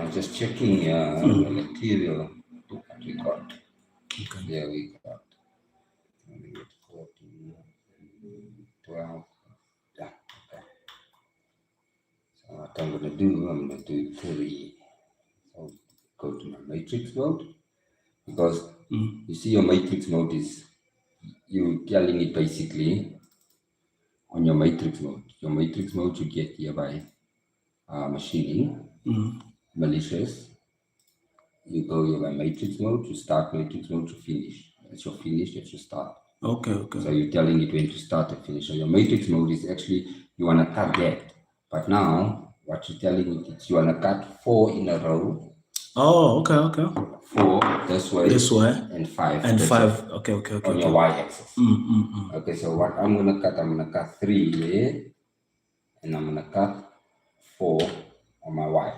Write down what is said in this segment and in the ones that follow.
was just checking the material that we got. Okay. There we got 14, 12. Yeah. Okay. So what I'm going to do, I'm going to do 3. So go to my matrix mode, because you see your matrix mode is you telling it basically on your matrix mode. Your matrix mode you get here by machining, malicious. You go here by matrix mode, you start matrix mode, you finish. It's your finish, it's your start. Okay, okay. So you're telling it when to start and finish. So your matrix mode is actually, you want to cut that. But now, what you're telling it is you want to cut 4 in a row. Oh, okay, okay. 4 this way, and 5. And 5, okay, okay, okay. On your y-axis. Okay, so what I'm going to cut 3 there. And I'm going to cut 4 on my y.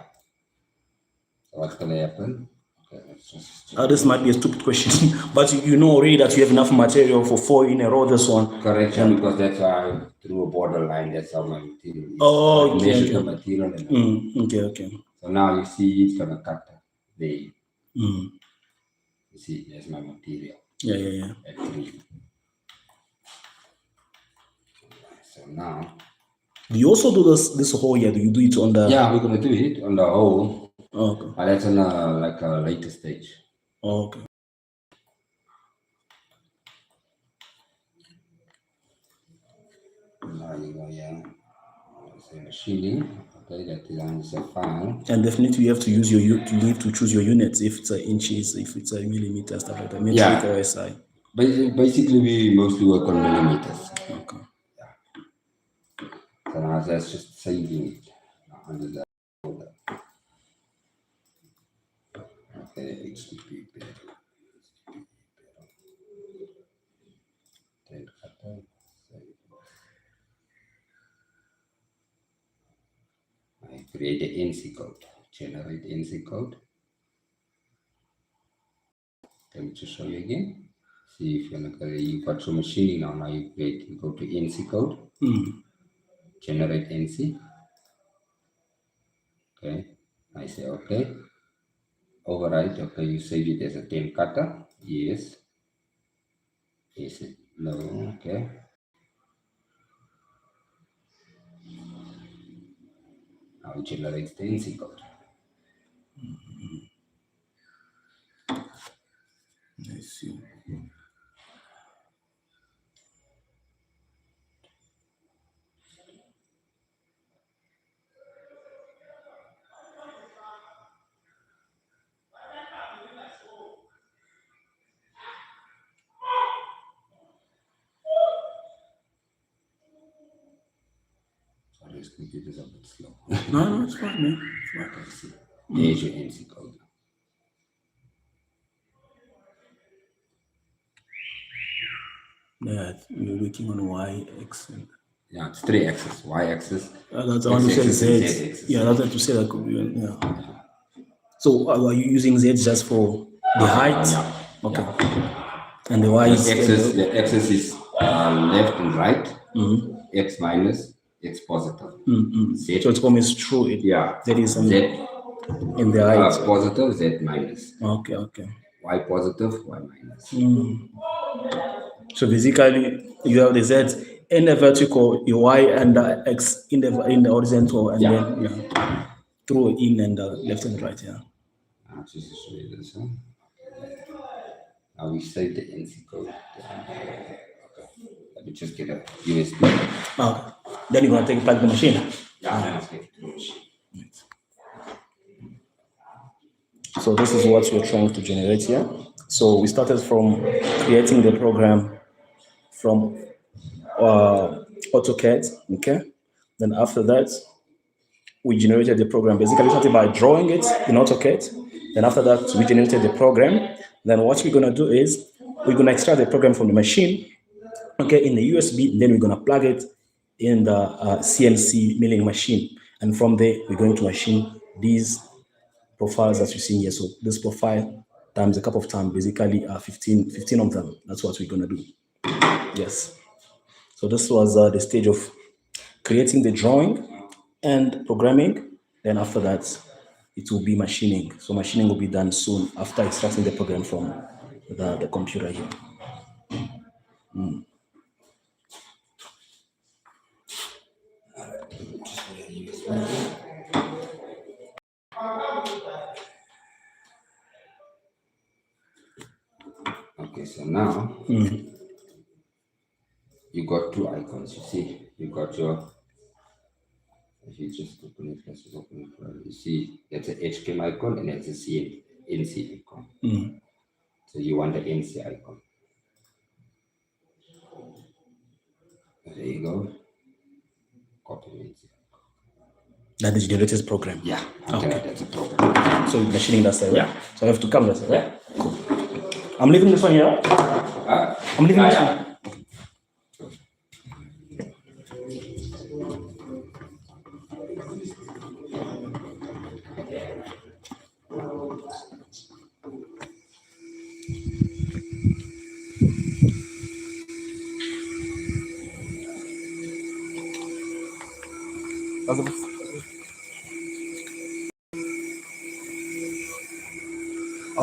So what's going to happen? Okay, let's just this might be a stupid question, but you know already that you have enough material for 4 in a row, this one. Correct, because that's why I drew a borderline. That's how my material is. Oh, okay. Measure the material. And okay, okay. So now you see it's going to cut there. You see, there's my material. Yeah. At 3. So now... Do you also do this hole here? Do you do it on the... Yeah, we're going to do it on the hole. Okay. But that's on like a later stage. Okay. Now you go here. Say machining. Okay, that is a file. And definitely you have to use you need to choose your units, if it's inches, if it's millimeter, stuff like that. Metric or SI. Basically, we mostly work on millimeters. Okay. Yeah. So now that's just saving it under that folder. Okay, HTTP better. Take that. I create an NC code. Generate NC code. Let me just show you again. See if you've got your machining now. Now you go to NC code. Generate NC. Okay. I say okay. Override. Okay, you save it as a 10 cutter. Yes. Is it? No. Okay. Now it generates the NC code. I see. Sorry, this computer is a bit slow. No, it's fine, man. It's fine. There's your NC code. Yeah, you're working on y-axis. Yeah, it's 3 axis. Y-axis. That's I want to say Z. Yeah, that's what to say that could be. Yeah. So are you using Z just for the height? Yeah. Okay. And the Y is the axis is left and right. X minus, X positive. Z. So it's almost true. Z is Z in the height. Positive, Z minus. Okay. Y positive, Y minus. So basically, you have the Z in the vertical, the Y and the X in the horizontal, and then throw in and left and right. Yeah. I'll just show you this one. Now we save the NC code. Okay. Let me just get a USB. Okay. Then you're gonna take it back to the machine. Yeah, let's take it to the machine. So this is what we're trying to generate here. So we started from creating the program from Autocad, okay? Then after that, we generated the program. Basically, we started by drawing it in Autocad. Then after that, we generated the program. Then what we're gonna do is, we're gonna extract the program from the machine, okay, in the USB. Then we're gonna plug it in the CNC milling machine. And from there, we're going to machine these profiles that you see here. So this profile times a couple of times, basically 15 of them. That's what we're gonna do. Yes. So this was the stage of creating the drawing and programming. Then after that, it will be machining. So machining will be done soon after extracting the program from the computer here. Okay, so now you got two icons. You see, you got your. If you just open it, let's just open it. You see, that's an HCAM icon and that's a NC icon. So you want the NC icon. There you go. Copy it. That is the latest program. Yeah. Okay. That's a program. So machining that side, right? Yeah. So I have to come that side, right? Cool. I'm leaving this one here. I'm leaving this one.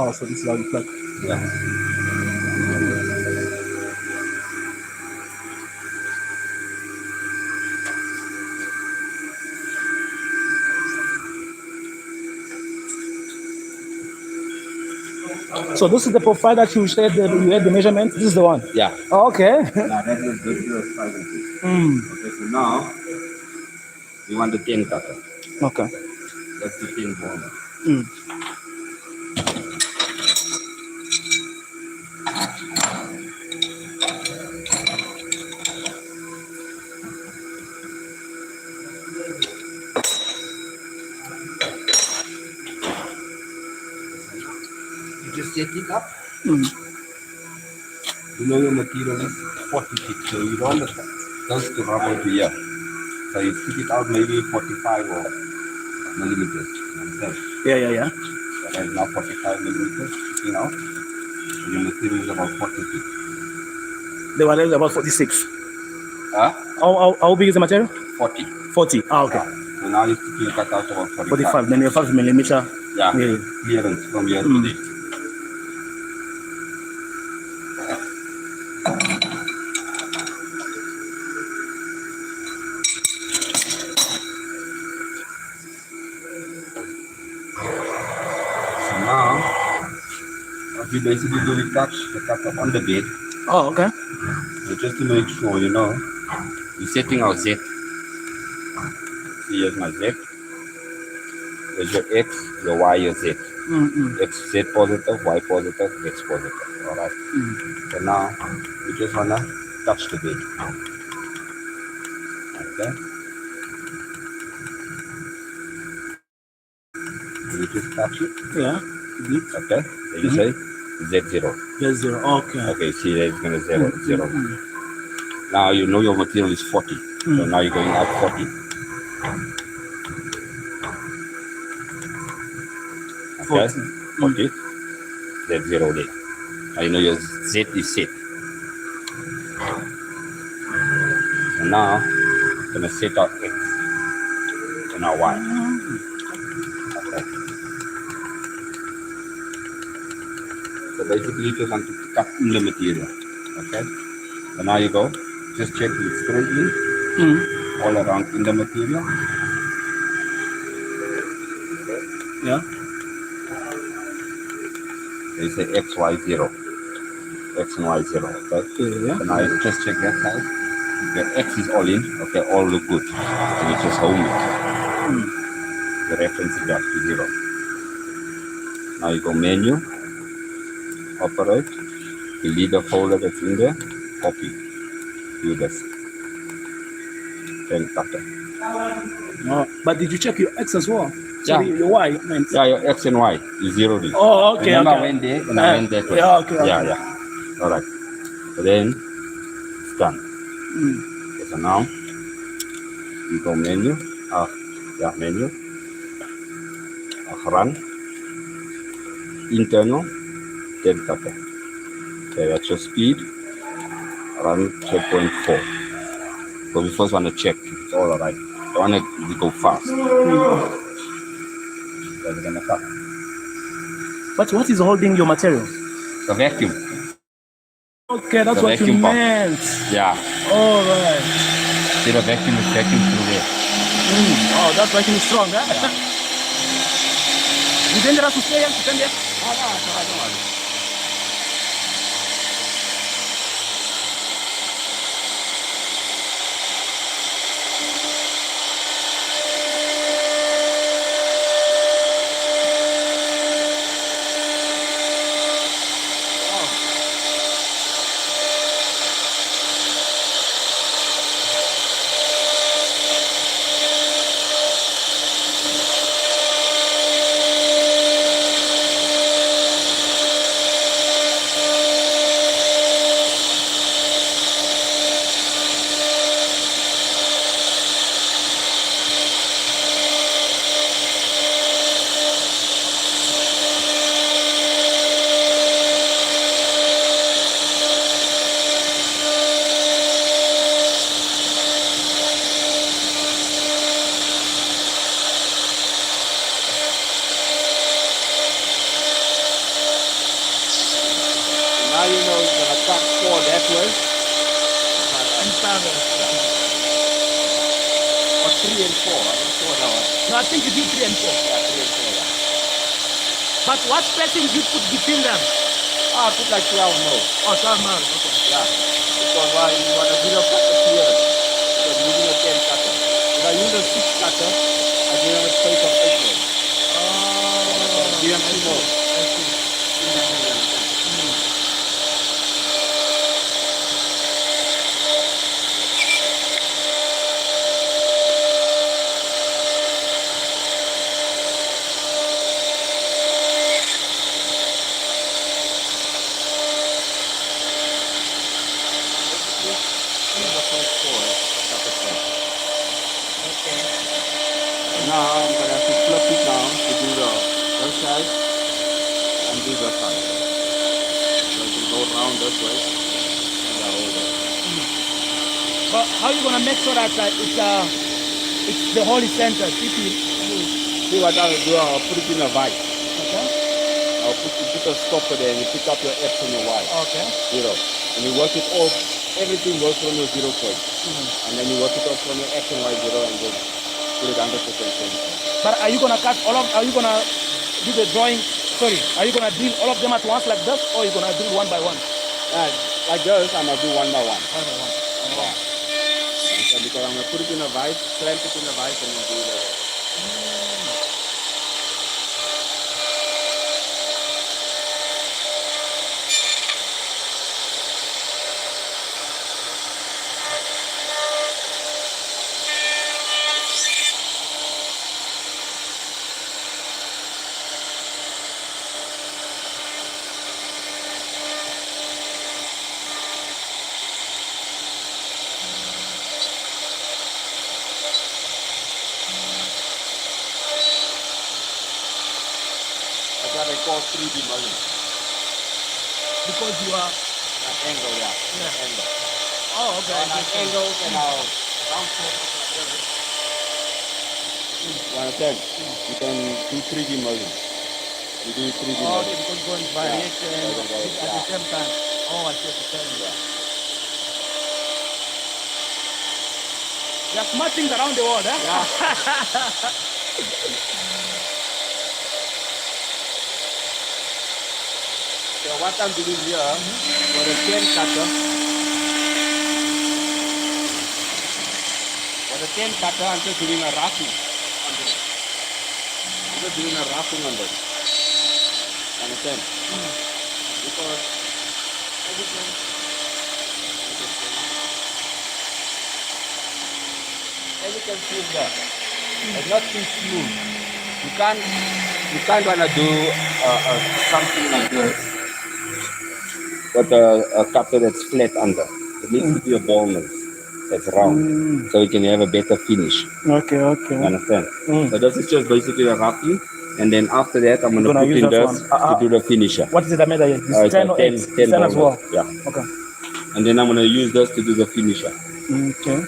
Oh, so this is how you plug. Yeah. So this is the profile that you said that you had the measurement. This is the one. Yeah. Oh, okay. Now that is the pure spider. Okay, so now we want the 10 cutter. Okay. That's the 10 ball. You just set it up. You know your material is 40 feet, so you don't have to rub into here. So you stick it out maybe 45 or millimeters. Yeah. So that's now 45 millimeters sticking out. And your material is about 40 feet. The one is about 46. Huh? How big is the material? 40. 40. Ah, okay. So now you stick your cut out about 45. 45. Then you have 5 millimeter. Yeah. Clearance from here to there. Now, what we basically do, we touch the cutter on the bed. Oh, okay. So just to make sure, you know, we're setting our Z. See, here's my Z. There's your X, your Y, your Z. X, Z positive, Y positive, X positive. All right. So now, we just want to touch the bed. Okay. You just touch it. Yeah. Okay. Then you say Z0. Z0. Okay. Okay, see there it's going to 0. Now you know your material is 40. So now you're going out 40. Okay. 40. Z0 there. Now you know your Z is set. So now we're going to set our X and our Y. Okay. So basically you just want to cut in the material. Okay. So now you go, just check it straightly all around in the material. Yeah. They say X, Y, 0. X and Y, 0. Okay. Yeah. So now you just check that side. The X is all in. Okay, all look good. And you just hold it. The reference is back to 0. Now you go menu, operate, delete the folder that's in there, copy, do this. Then cutter. But did you check your X as well? Yeah. Sorry, your Y meant. Yeah, your X and Y, you zeroed it. Oh, okay. Remember Okay. I went there and I went that way. Yeah, okay. Yeah. All right. So then it's done. Okay, so now you go menu, menu, run, internal, then cutter. Okay, that's your speed, run 2.4. So we first want to check it's all right. I want to go fast. they're gonna cut. But what is holding your material? The vacuum. Okay, that's The what you vacuum pump. meant. Yeah. All right. See the vacuum is vacuum through there. Oh, that vacuum is strong, huh? Yeah. You dangerous to stay here? To stand here? No, don't worry. Now you know it's gonna cut 4 that way. And seven. Or 3 and 4. I'm not sure that one. No, I think you did 3 and 4. Yeah, 3 and 4, yeah. But what spacing you put between them? I put like 12 more. Oh, 12 miles. Okay. Yeah. Because why you want a video cutter here. Because you're using a 10 cutter. If I use a 6 cutter, I give them a space of 8 more. Give them 2 more. Now I'm going to have to flip it down to do the other side and do the side. So it will go around this way and the whole way. But how are you gonna make sure that it's the whole is centered? If you See what I will do, I'll put it in a vice. okay. I'll put a stopper there and you pick up your X and your Y. Okay. 0. And you work it off, everything goes from your 0 point. And then you work it off from your X and Y 0 and then put it 100% in. But are you gonna cut all of? Are you gonna do the drawing? Sorry, are you gonna drill all of them at once like this, or are you gonna drill one by one? Like this, I'm going to do one by one. One by one. Yeah. So because I'm going to put it in a vice, clamp it in a vice and then do it. That's what they call 3D milling. Because you are. An angle, yeah. Yeah. Angle. Oh, okay. So an angle and I'll round it. You understand? You can do 3D milling. You do 3D Oh, milling. okay, because going variation Yeah. at the same time. Oh, I see what you're saying. Yeah. There are smart things around the world, eh? Yeah. So what I'm doing here, for the 10 cutter, I'm just doing a roughing on this. I'm just doing a roughing on this. Understand? Because everything, everything feels there. It's not too smooth. You can't wanna do something like this with a cutter that's flat under. It needs to be a ballness that's round, so we can have a better finish. Okay, okay. You understand? So this is just basically a roughing, and then after that I'm gonna put use in that this one. to do the finisher. What is it that made here? This It's 10 a or 8? 10 10 as well. ballness. Yeah. Okay. And then I'm gonna use this to do the finisher. Okay.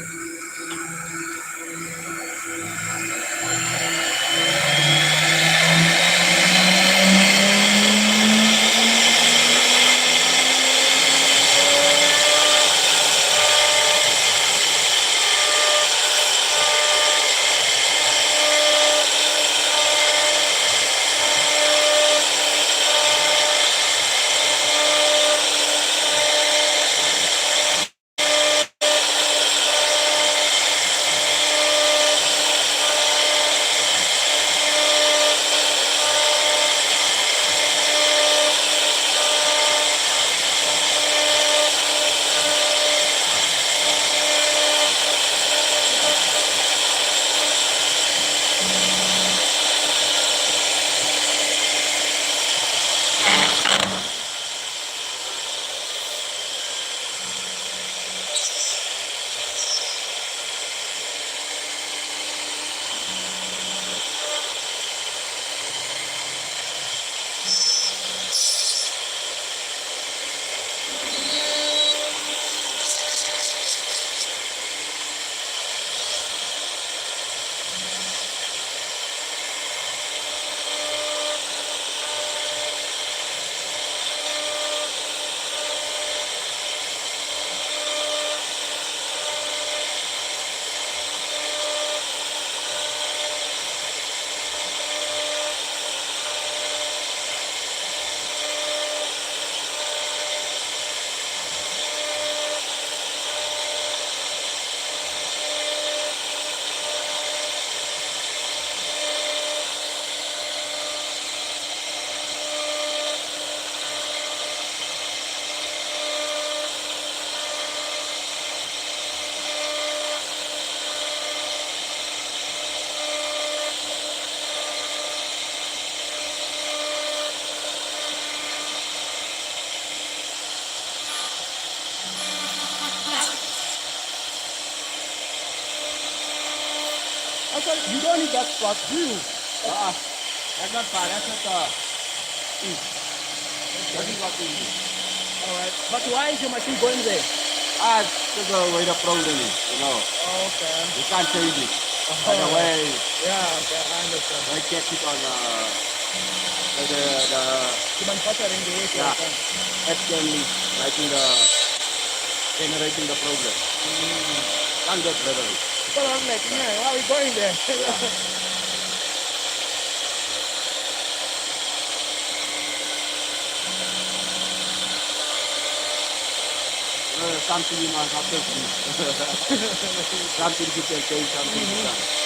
Also, you don't need that spot, do you? That's not bad. That's not that is what we need. All right. But why is your machine going there? It's the way the program is, you know. Okay. You can't change it. By the way, Yeah, okay, I understand. I check it on the The manufacturing the way to Yeah. understand. externally generating the program. Can't get rid of it. So I'm like, man, why are we going there? Something you must have to do. Something you can change, something you can't.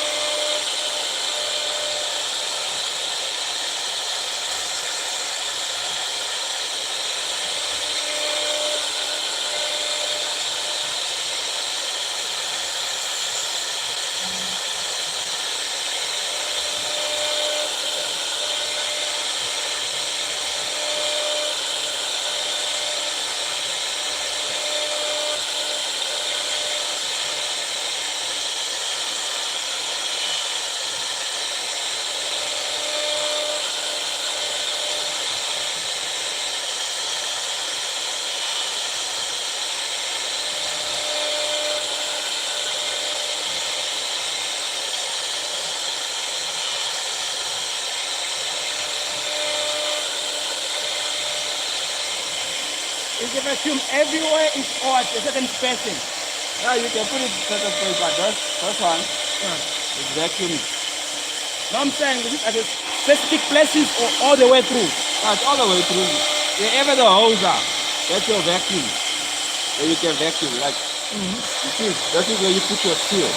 Is the vacuum everywhere or at a certain spacing? Yeah, you can put it certain place, but first one Yeah. is vacuum. No, I'm saying this is at a specific places or all the way through. That's all the way through. Wherever the holes are, that's your vacuum. Where you can vacuum. Like, you see, that is where you put your seal.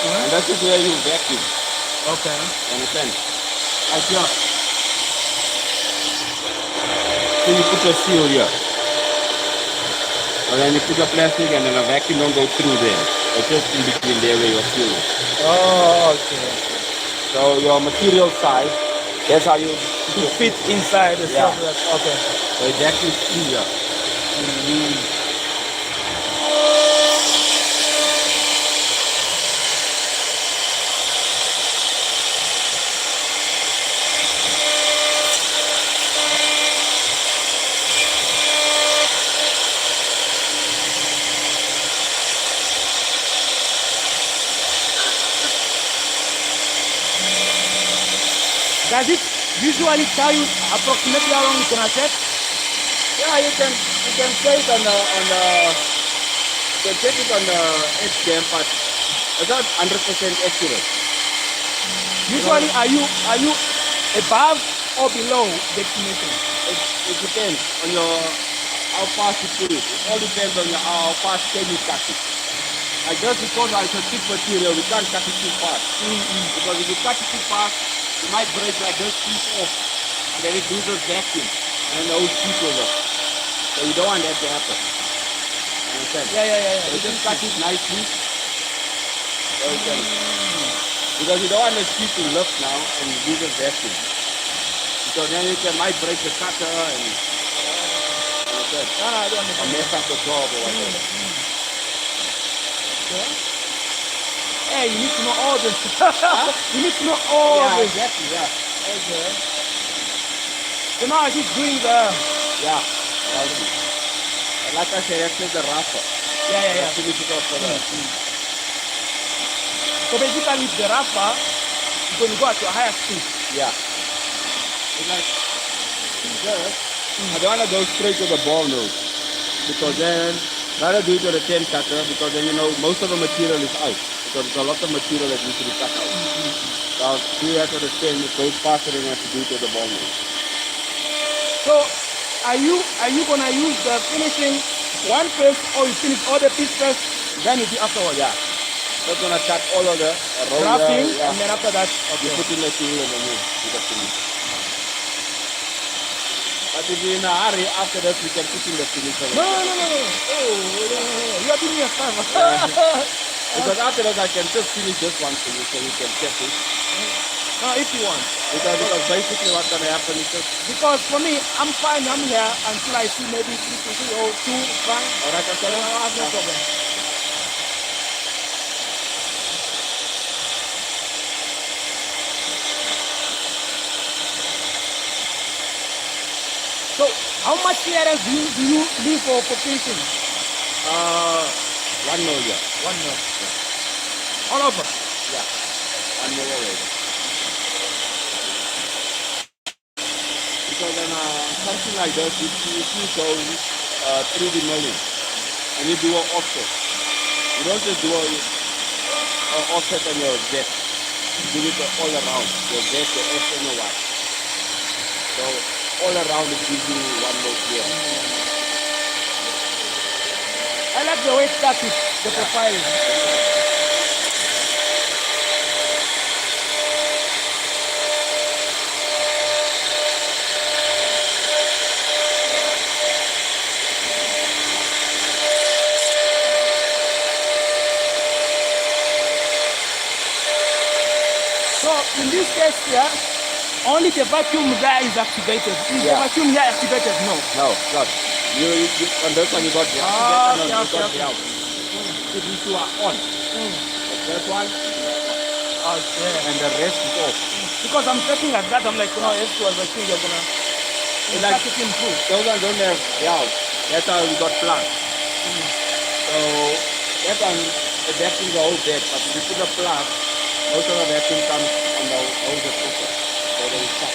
And that is where you vacuum. Okay. You understand? Like here. So you put your seal here. And then you put the plastic and then the vacuum don't go through there. It's just in between there where your seal is. Oh, okay. So your material size, that's how you To fit inside the Yeah. stuff. Okay. So it vacuums through here. Does it usually tell you approximately how long it's gonna take? Yeah, you can say it on the you can check it on the HDM, but it's not 100% accurate. Usually, are you above or below the estimation? It depends on your how fast you put it. It all depends on your how fast can you cut it. Like just because it's a thick material, we can't cut it too fast. Because if you cut it too fast, you might break like this piece off, and then it loses vacuum, and the whole piece goes up. So you don't want that to happen. Understand? Yeah. So you just cut it nicely. So you can, because you don't want the sheet to lift now and lose the vacuum. Because then might break the cutter and I don't or understand. mess up the job or whatever. Yeah. Hey, you need to know all this. You need to know all Yeah, this. exactly, yeah. Okay. So now I just doing the Yeah. Like I said, that's just the wrapper. yeah. Finish it off for the So basically with the wrapper, you're going to go at a higher speed. yeah. It's like this. I don't want to go straight to the ball nose because then rather do it with a 10 cutter because then you know most of the material is out because there's a lot of material that needs to be cut out. So I'll do that with a 10, it goes faster than I have to do it with the ball nose. So are you gonna use the finishing one first or you finish all the pieces first, then you do afterwards? Yeah. That's gonna cut all of the Drafting yeah. and then after that, You put in the tool and then you do the finish. But if you're in a hurry, after that you can put in the finish. No. Oh, you are doing your stuff. Because after that I can just finish this one for you so you can check it. No, if you want. Because basically what's gonna happen is just Because for me, I'm fine. I'm here until I see maybe 3 or 2. Fine. alright, So I have no problem. So how much clearance do you leave for finishing? 1 million. 1 mil. All over. Yeah. 1 million already. Because then something like that, if you go 3D milling and you do an offset, you don't just do an offset on your Z. You do it all around your Z, your F, and your Y. So all around it gives you 1 more clear. I like the way it starts with the profiling. So in this case here, only the vacuum there is activated. Is the vacuum here activated? No. No, not. You on this one you got the activated and you got the out. So these two are on. The first one, and the rest is off. Because I'm checking like that, I'm like, you know, if it was vacuum, you're gonna Like, it in full. those ones don't have the out. That's how we got plug. So that one adapting the whole bed, but if you put a plug, most of the vacuum comes on the whole cooker. So they suck.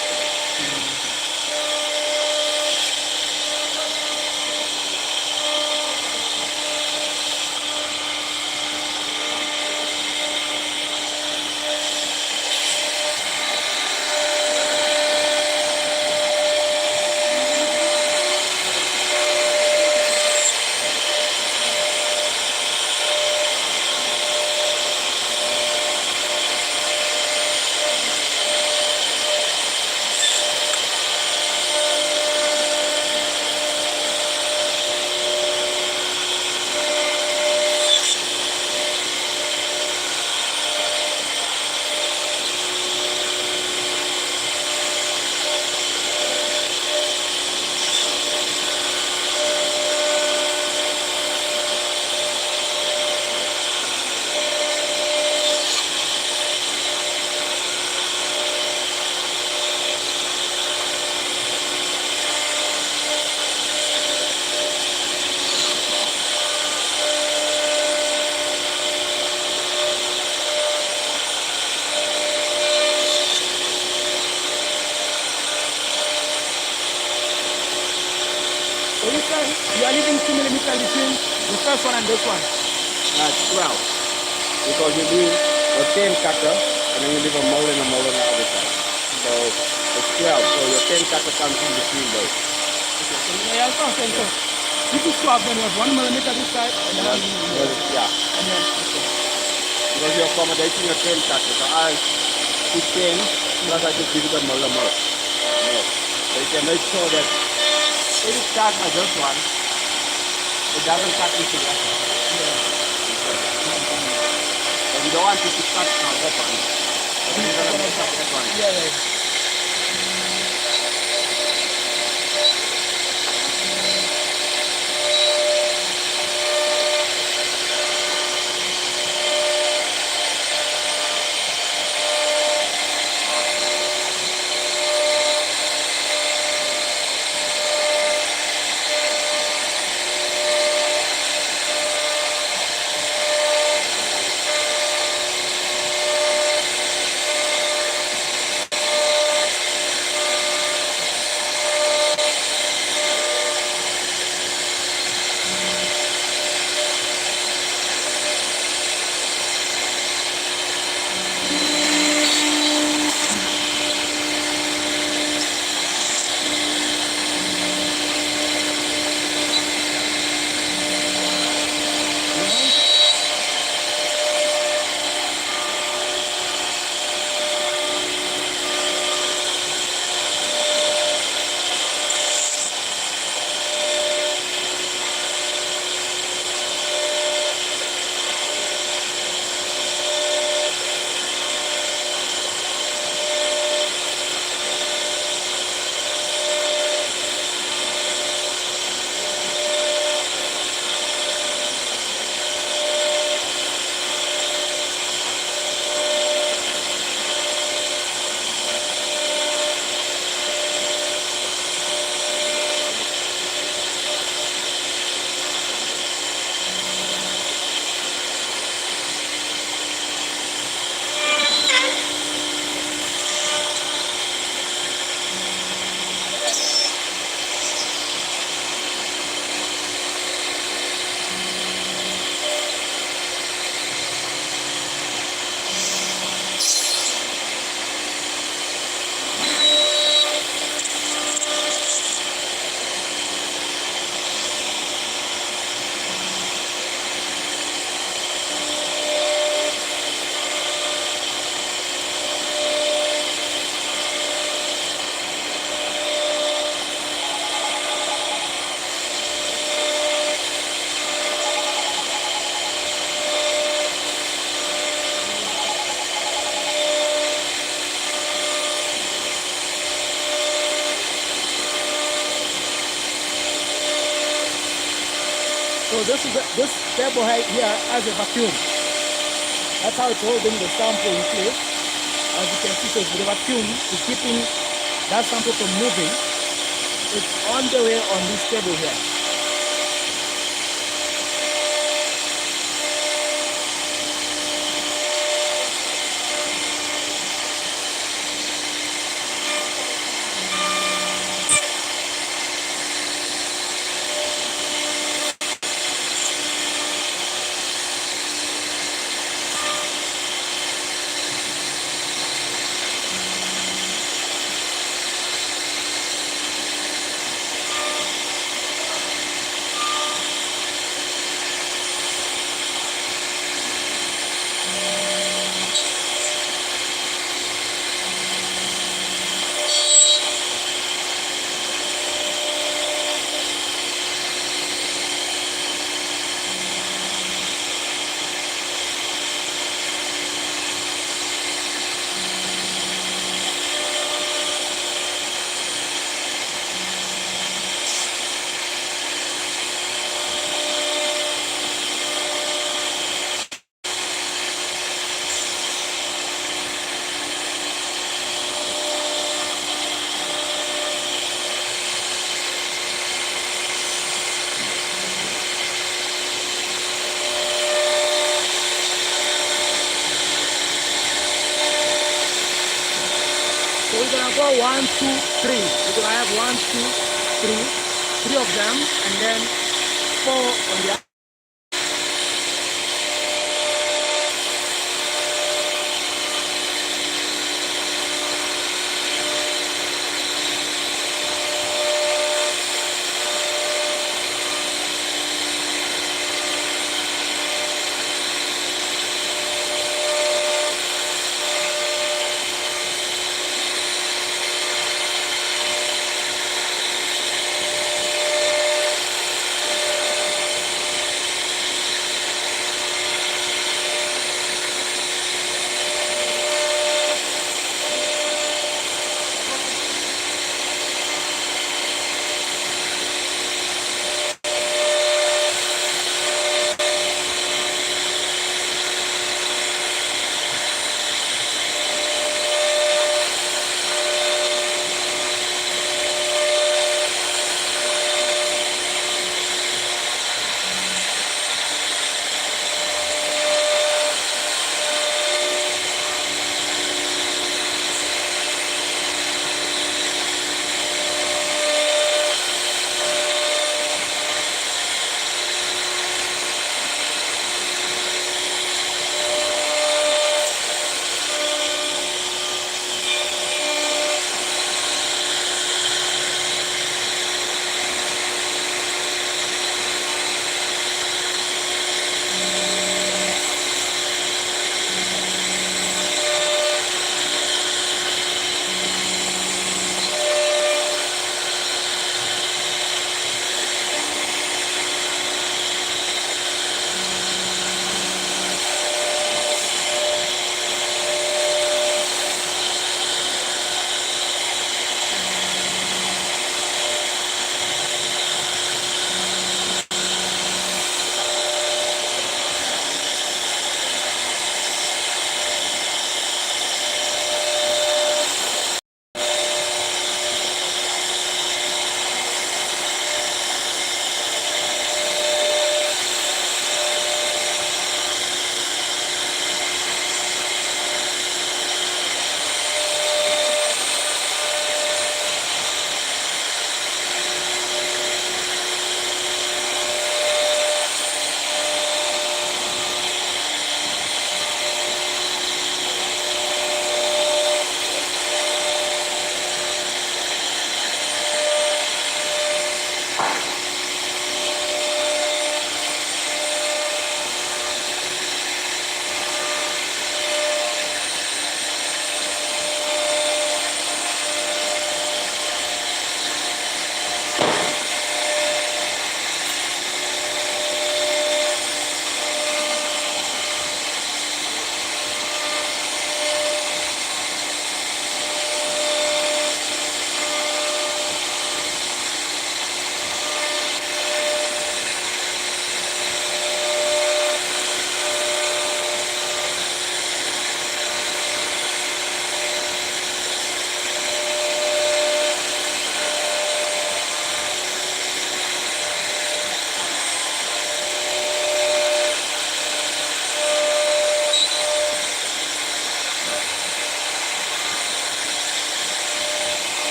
So this time, you are leaving 2 millimeters between the first one and this one. That's 12. Because you do a 10 cutter and then you leave a mold and a mold on the other side. So it's 12. So your 10 cutter comes in between those. Yeah, that's what I'm saying. So this is 12, then you have 1 millimeter this side, and then Yeah. and then okay. Because you're accommodating a 10 cutter. So I put 10, plus I just give it a mold. No. So you can make sure that if it starts by this one, it doesn't cut into that one. But you don't want it to cut now that one. But you're going to mess up that one. Yeah. So this table here has a vacuum. That's how it's holding the sample in place. As you can see, so the vacuum is keeping that sample from moving. It's on the way on this table here. So we're gonna go 1, 2, 3. We're gonna have 1, 2, 3, 3 of them, and then 4 on the other.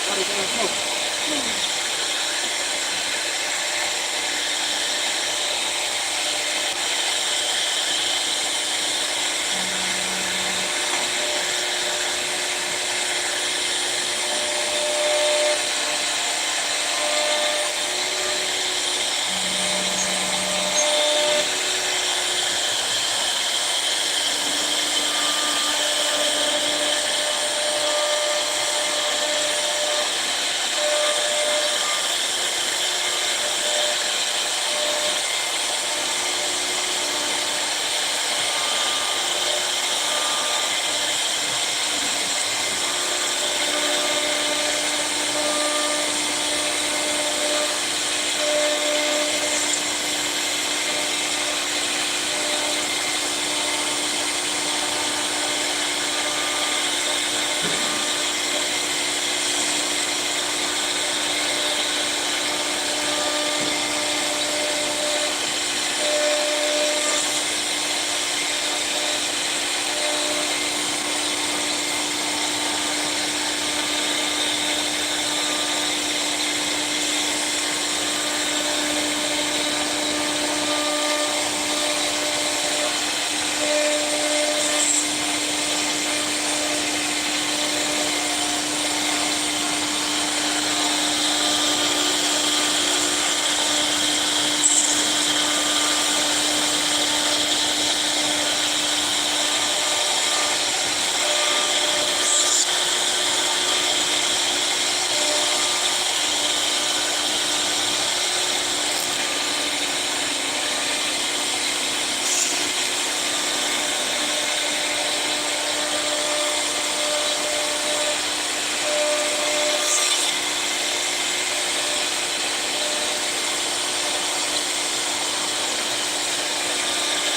What is gonna smoke?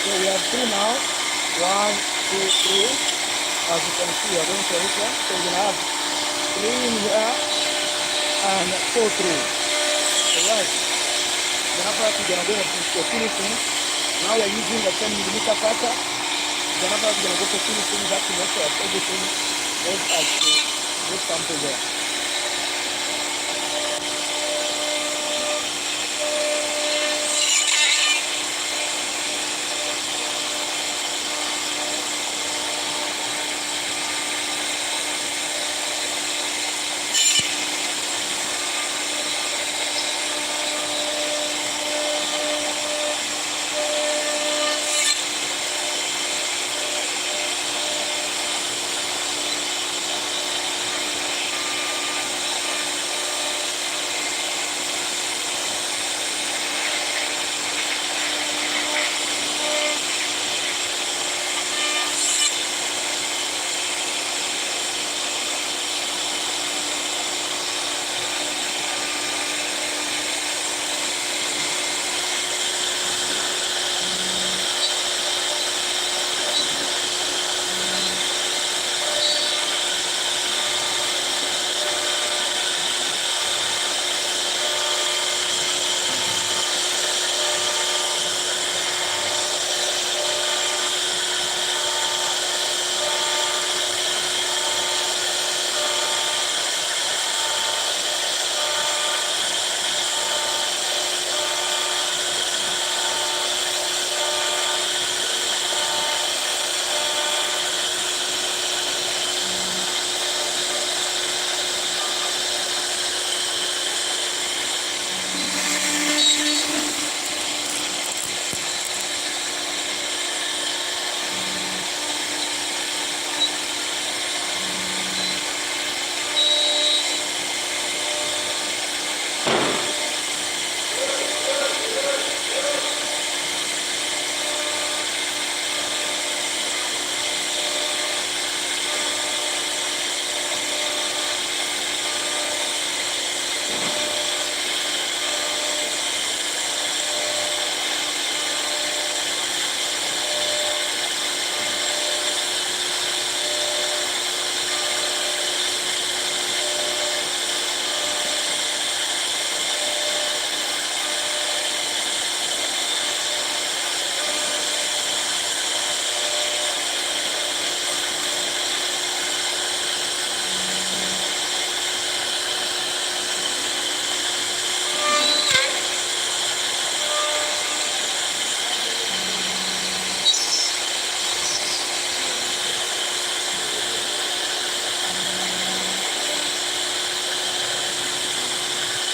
So we have 3 now. 1, 2, 3. As you can see, we are going for this one. So we're gonna have 3 in here and 4 through. Alright. Then after that, we're gonna go for finishing. Now we are using the 10mm cutter. Then after that, we're gonna go for finishing. That to make sure that everything goes as this sample there.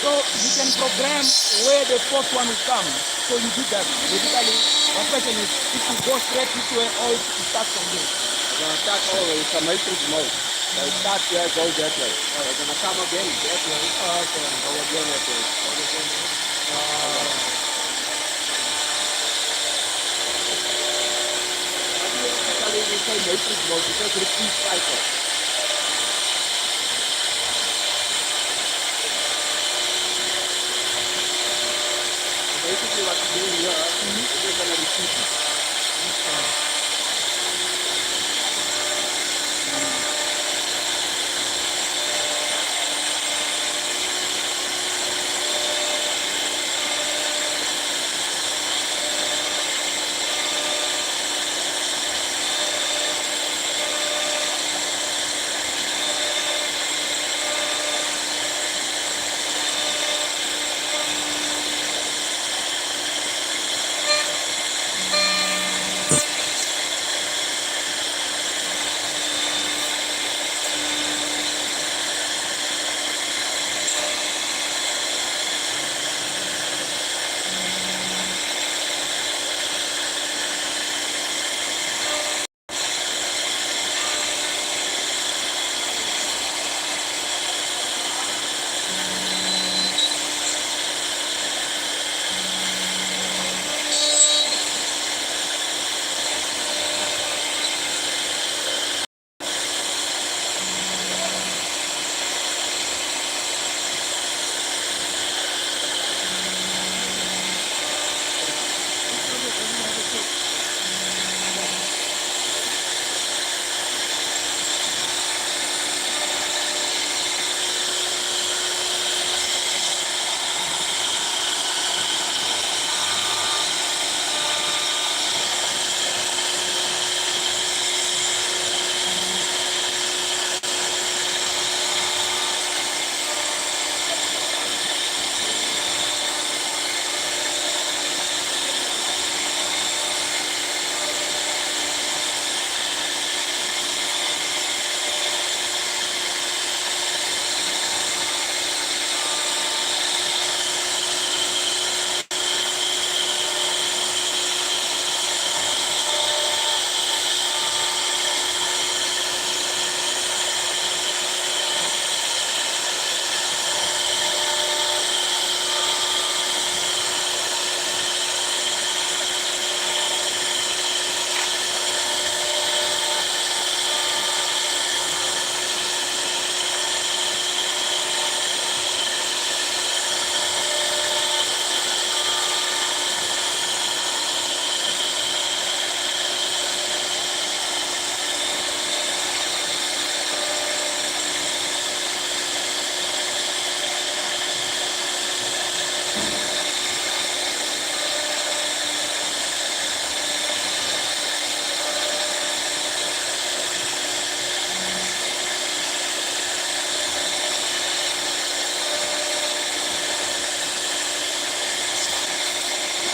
So you can program where the fourth one will come. So you do that. Basically, my question is if you go straight this way or if you start from there. We're going to start over. It's a matrix mode. So it starts here, goes that way. So we're going to come again that way. Okay. And go again that way. Basically, we say matrix mode because it repeats cycle. Basically, what you're doing here is you're going to repeat it.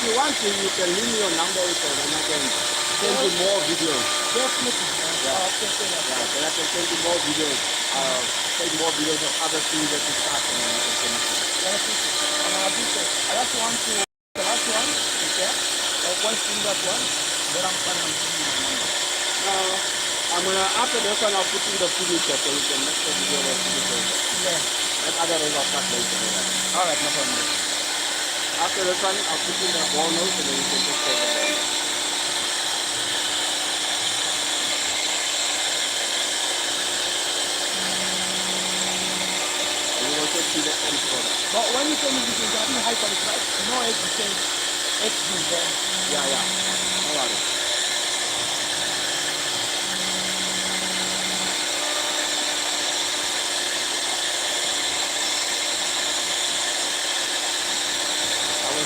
If you want to, you can leave me your number with it and I can send you more videos. Definitely. Yeah. Then I can send you more videos. Send more videos of other things that you start and then I can send you. And I just want to, the last one, okay? One thing that one, then I'm planning on giving you my number. I'm gonna, after this one, I'll put in the signature so you can make the video of signature. Yeah. That other ones I'll start later. All right, no problem. After this one, I'll put in the ball notes and then you can just take it. And you also see the end product. But when you tell me this is having high quality, right? You know it says XG there. Yeah. All right.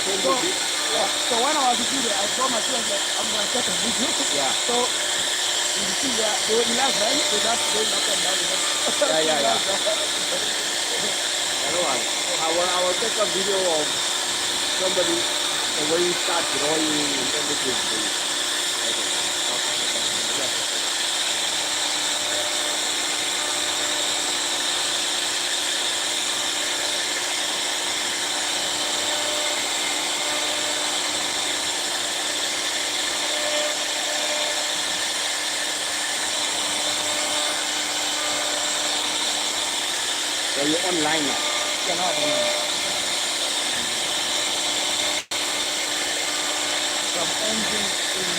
So when I was with you, I told my friends that I'm going to take a video. Yeah. So you see, they were in last right? So that's going up and down. Yeah. I will take a video of somebody and when you start drawing and everything. Or you're online now? Yeah, now I'm on. So I'm ending in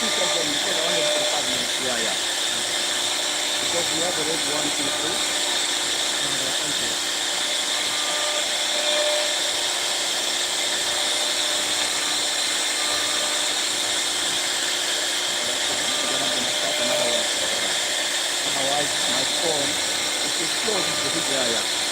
2 seconds because I wanted to 5 minutes. Yeah, yeah. Because we have already 1, 2, 3. And empty. Then I'm gonna start another one. Otherwise, my phone, if it closes, Yeah, yeah.